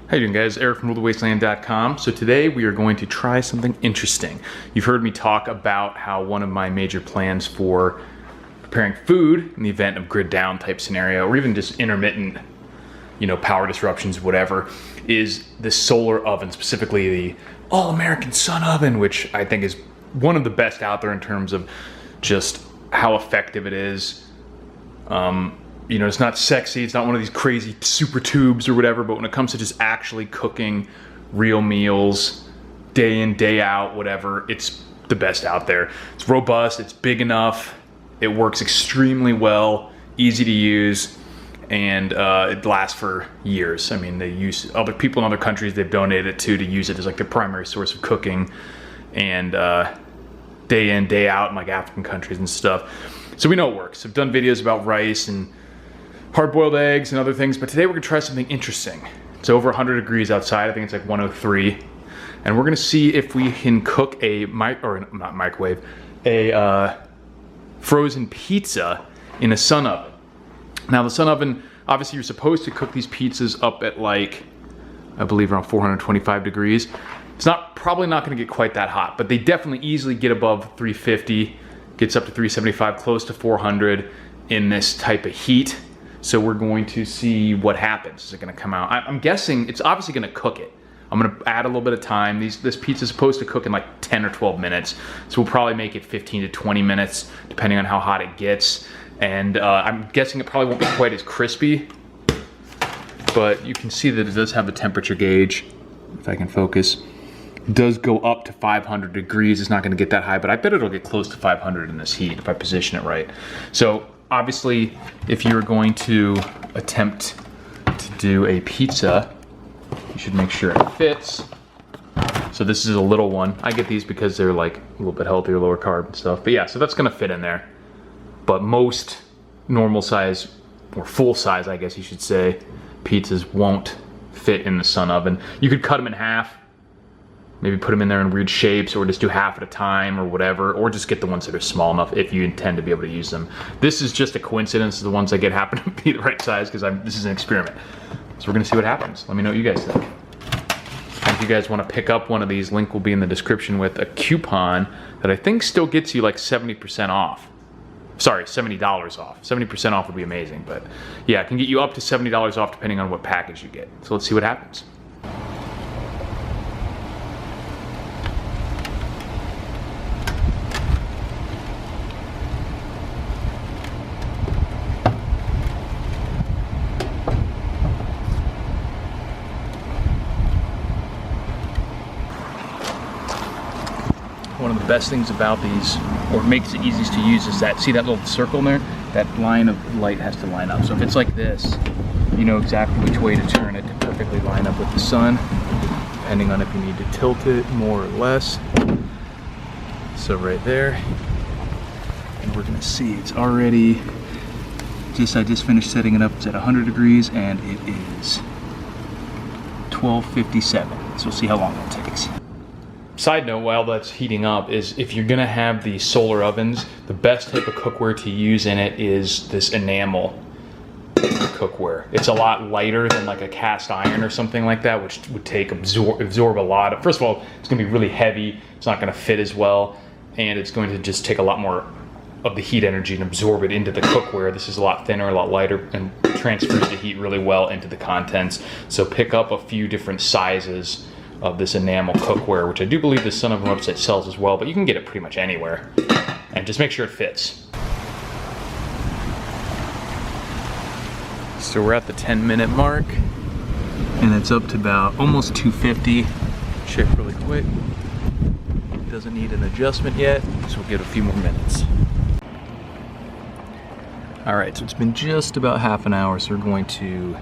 How you doing, guys? Eric from RuleTheWasteland.com. So today we are going to try something interesting. You've heard me talk about how one of my major plans for preparing food in the event of grid down type scenario, or even just intermittent, power disruptions, whatever, is this solar oven, specifically the All-American Sun Oven, which I think is one of the best out there in terms of just how effective it is. It's not sexy, it's not one of these crazy super tubes or whatever, but when it comes to just actually cooking real meals, day in, day out, whatever, it's the best out there. It's robust, it's big enough, it works extremely well, easy to use, and it lasts for years. I mean, they use other people in other countries, they've donated it to use it as like their primary source of cooking, and day in, day out in like African countries and stuff. So we know it works. I've done videos about rice and hard-boiled eggs and other things, but today we're gonna try something interesting. It's over 100 degrees outside. I think it's like 103. And we're gonna see if we can cook a frozen pizza in a sun oven. Now the sun oven, obviously you're supposed to cook these pizzas up at like, I believe around 425 degrees. It's probably not gonna get quite that hot, but they definitely easily get above 350, gets up to 375, close to 400 in this type of heat. So we're going to see what happens. Is it gonna come out? I'm guessing it's obviously gonna cook it. I'm gonna add a little bit of time. This pizza is supposed to cook in like 10 or 12 minutes. So we'll probably make it 15 to 20 minutes, depending on how hot it gets. And I'm guessing it probably won't be quite as crispy, but you can see that it does have a temperature gauge, if I can focus. It does go up to 500 degrees. It's not gonna get that high, but I bet it'll get close to 500 in this heat if I position it right. So obviously, if you're going to attempt to do a pizza, you should make sure it fits. So this is a little one. I get these because they're like a little bit healthier, lower carb and stuff. But yeah, so that's gonna fit in there. But most normal size, or full size, I guess you should say, pizzas won't fit in the sun oven. You could cut them in half, maybe put them in there in weird shapes, or just do half at a time or whatever, or just get the ones that are small enough if you intend to be able to use them. This is just a coincidence. The ones I get happen to be the right size because this is an experiment. So we're gonna see what happens. Let me know what you guys think. And if you guys wanna pick up one of these, link will be in the description with a coupon that I think still gets you like 70% off. Sorry, $70 off. 70% off would be amazing, but yeah, it can get you up to $70 off depending on what package you get. So let's see what happens. One of the best things about these, or makes it easiest to use, is that, see that little circle there? That line of light has to line up. So if it's like this, you know exactly which way to turn it to perfectly line up with the sun, depending on if you need to tilt it more or less. So right there, and we're gonna see it's already, I just finished setting it up. It's at 100 degrees and it is 12:57. So we'll see how long that takes. Side note, while that's heating up, is if you're gonna have these solar ovens, the best type of cookware to use in it is this enamel cookware. It's a lot lighter than like a cast iron or something like that, which would absorb a lot of, first of all, it's gonna be really heavy, it's not gonna fit as well, and it's going to just take a lot more of the heat energy and absorb it into the cookware. This is a lot thinner, a lot lighter, and transfers the heat really well into the contents. So pick up a few different sizes of this enamel cookware, which I do believe the Sun Oven website sells as well, but you can get it pretty much anywhere. And just make sure it fits. So we're at the 10-minute mark, and it's up to about almost 250. Check really quick. Doesn't need an adjustment yet, so we'll give it a few more minutes. All right, so it's been just about half an hour, so we're going to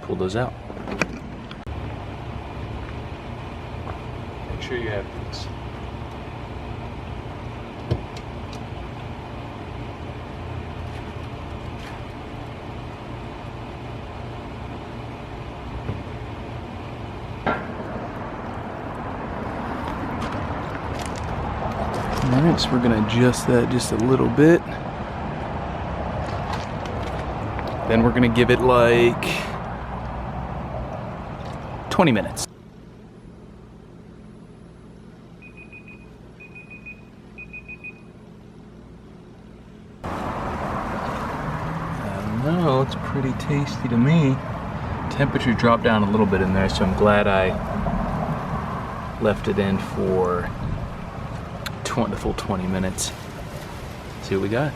pull those out. Make sure you have these. All right, so we're gonna adjust that just a little bit. Then we're gonna give it like 20 minutes. I don't know, it's pretty tasty to me. Temperature dropped down a little bit in there, so I'm glad I left it in for the full 20 minutes. See what we got.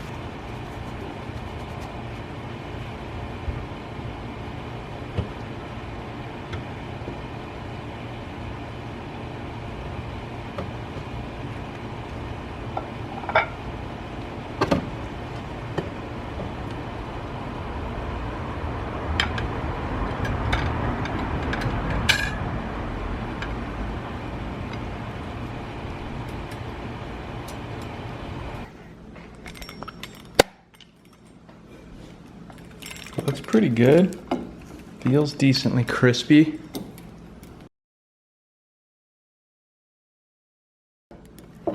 Looks pretty good. Feels decently crispy. So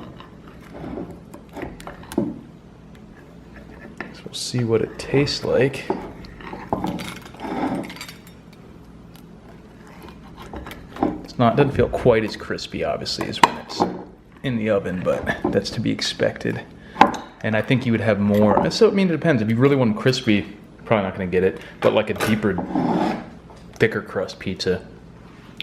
we'll see what it tastes like. Doesn't feel quite as crispy, obviously, as when it's in the oven, but that's to be expected. And I think you would have more. So I mean, it depends. If you really want them crispy, probably not going to get it, but like a deeper, thicker crust pizza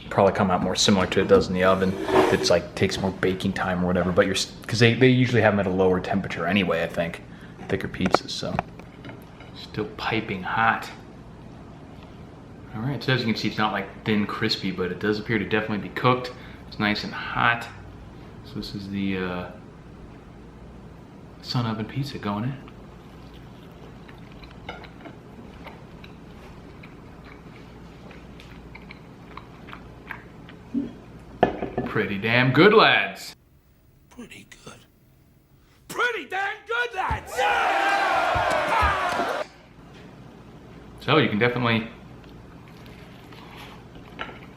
probably come out more similar to it does in the oven. It's like takes more baking time or whatever, but because they usually have them at a lower temperature anyway, I think, thicker pizzas. So still piping hot. All right, so as you can see, it's not like thin crispy, but it does appear to definitely be cooked. It's nice and hot. So this is the Sun Oven pizza going in. Pretty damn good, lads. Pretty good. Pretty damn good, lads! Yeah! So you can definitely...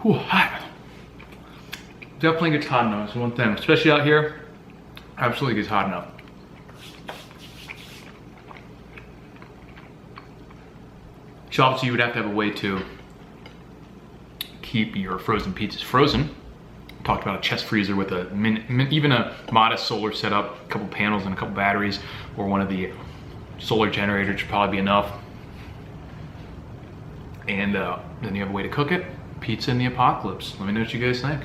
Whew, hot. Definitely gets hot enough, that's one thing. Especially out here, absolutely gets hot enough. So obviously you would have to have a way to keep your frozen pizzas frozen. Talked about a chest freezer with even a modest solar setup, a couple panels and a couple batteries, or one of the solar generators should probably be enough. And then you have a way to cook it. Pizza in the apocalypse. Let me know what you guys think.